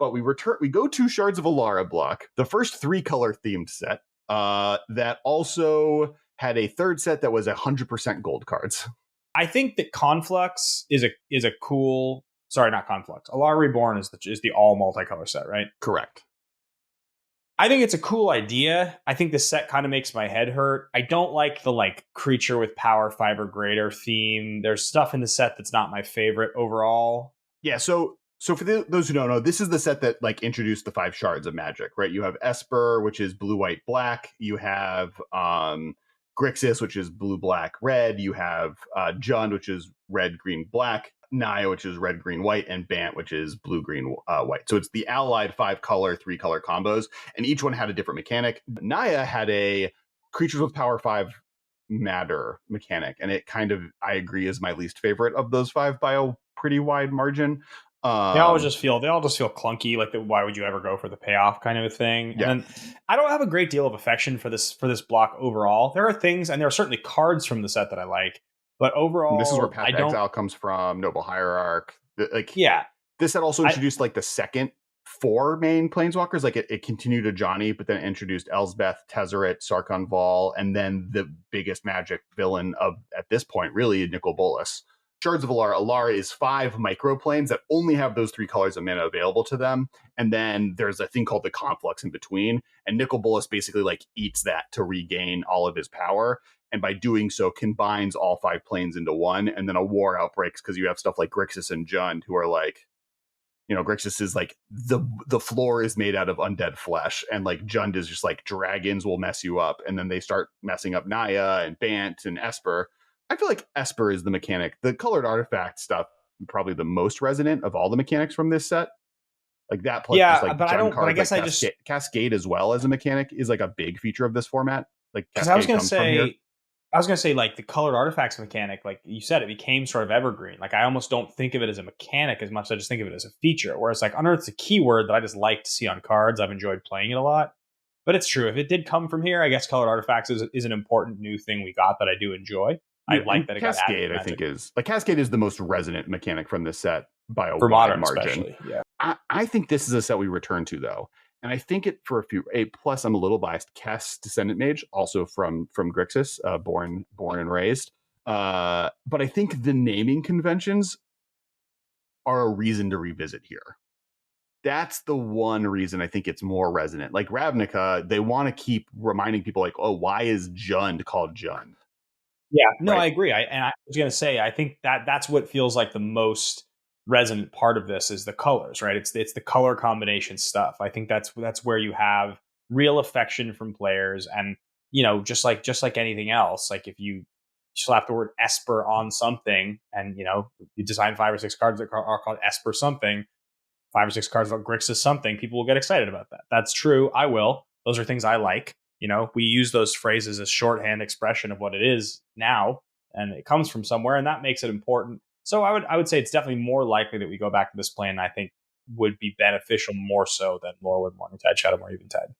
but we go to Shards of Alara block, the first 3-color themed set that also had a third set that was 100% gold cards. I think that Conflux is a cool. Sorry, not Conflux. Alara Reborn is the all multicolor set, right? Correct. I think it's a cool idea. I think the set kind of makes my head hurt. I don't like the creature with power 5 or greater theme. There's stuff in the set that's not my favorite overall. Yeah, so for those who don't know, this is the set that introduced the 5 shards of magic, right? You have Esper, which is blue, white, black. You have Grixis, which is blue, black, red. You have Jund, which is red, green, black. Naya, which is red, green, white, and Bant, which is blue, green, white. So it's the allied 5-color, 3-color combos, and each one had a different mechanic. Naya had a creatures with power 5 matter mechanic, and it kind of, I agree, is my least favorite of those 5 by a pretty wide margin. They all just feel clunky. Why would you ever go for the payoff kind of a thing? Yeah. And then I don't have a great deal of affection for this block overall. There are things, and there are certainly cards from the set that I like. But overall, this is where Path to Exile comes from, Noble Hierarch. This set also introduced the second 4 main planeswalkers. It continued to Johnny, but then introduced Elsbeth, Tezzeret, Sarkhan Vol, and then the biggest Magic villain at this point, really, Nicol Bolas. Shards of Alara. Alara is 5 microplanes that only have those 3 colors of mana available to them. And then there's a thing called the Conflux in between. And Nicol Bolas basically eats that to regain all of his power. And by doing so, combines all 5 planes into one. And then a war outbreaks because you have stuff like Grixis and Jund who are Grixis is the floor is made out of undead flesh. And Jund is just dragons will mess you up. And then they start messing up Naya and Bant and Esper. I feel like Esper is the mechanic. The colored artifact stuff, probably the most resonant of all the mechanics from this set. That plus but I don't. But I guess Cascade as well as a mechanic is a big feature of this format. Because I was going to say, the colored artifacts mechanic, like you said, it became sort of evergreen. I almost don't think of it as a mechanic as much as I just think of it as a feature. Whereas Unearth's a keyword that I just like to see on cards. I've enjoyed playing it a lot. But it's true. If it did come from here, I guess colored artifacts is an important new thing we got that I do enjoy. I like that it got added. I think is Cascade is the most resonant mechanic from this set by a for wide modern margin. Especially, yeah. I think this is a set we return to though, and I think it for a few. Plus, I'm a little biased. Kess, Descendant Mage, also from Grixis, born and raised. But I think the naming conventions are a reason to revisit here. That's the one reason I think it's more resonant. Ravnica, they want to keep reminding people why is Jund called Jund? Yeah, no, right? I agree. I was going to say, I think that's what feels like the most resonant part of this is the colors, right? It's the color combination stuff. I think that's where you have real affection from players, and just like anything else, if you slap the word Esper on something, and you design 5 or 6 cards that are called Esper something, 5 or 6 cards about Grixis something, people will get excited about that. That's true. I will. Those are things I like. We use those phrases as shorthand expression of what it is now, and it comes from somewhere, and that makes it important. So I would say it's definitely more likely that we go back to this plan, and I think would be beneficial more so than Lorwyn, Morningtide, Shadowmoor, Eventide.